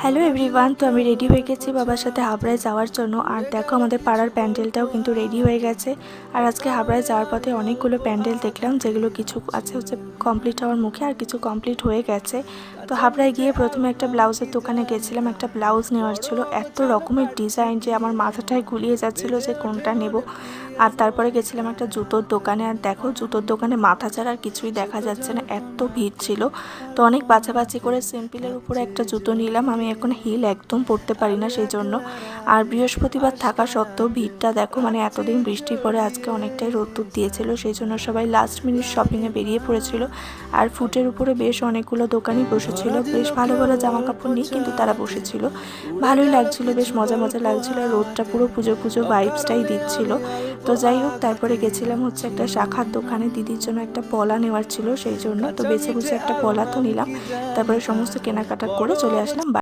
Hello everyone, তো আমি ready হয়ে গেছি বাবার সাথে হাবড়ায় যাওয়ার জন্য। আর দেখো আমাদের পাড়ার প্যান্ডেলটাও কিন্তু রেডি হয়ে গেছে। আর আজকে হাবড়ায় যাওয়ার পথে অনেকগুলো প্যান্ডেল দেখলাম, যেগুলো কিছু আছে হচ্ছে কমপ্লিট হওয়ার মুখে আর কিছু কমপ্লিট হয়ে গেছে। তো হাবড়ায় গিয়ে প্রথমে একটা ব্লাউজের দোকানে গেছিলাম, একটা ব্লাউজ নেওয়ার ছিল। এত রকমের ডিজাইন যে আমার মাথাটায় গুলিয়ে যাচ্ছিল যে কোনটা নেব। আর তারপরে গেছিলাম একটা জুতোর দোকানে। আর দেখো জুতোর দোকানে মাথা ছাড়া আর কিছুই দেখা যাচ্ছে না, এত ভিড় ছিল। তো অনেক বাছাবাছি করে সিম্পলের উপরে একটা জুতো নিলাম। আমি এখন হিল একদম পরতে পারি না সেই জন্য। আর বৃহস্পতিবার থাকা সত্ত্বেও ভিড়টা দেখো, মানে এতদিন বৃষ্টি পরে আজকে অনেকটাই রোদ্দুর দিয়েছিল, সেই জন্য সবাই লাস্ট মিনিট শপিংয়ে বেরিয়ে পড়েছিল। আর ফুটের উপরে বেশ অনেকগুলো দোকানই বসেছিল, বেশ ভালো ভালো জামা কাপড় নিয়ে কিন্তু তারা বসেছিল। ভালোই লাগছিল, বেশ মজা মজা লাগছিল। আর রোদটা পুরো পুজো পুজো ভাইবসটাই দিচ্ছিল। তো যাই হোক, তারপরে গেছিলাম হচ্ছে একটা শাখার দোকানে, দিদির জন্য একটা পলা নেওয়ার ছিল সেই জন্য। তো বেছে বুঝে একটা পলা তো নিলাম, তারপরে সমস্ত কেনাকাটা করে চলে আসলাম।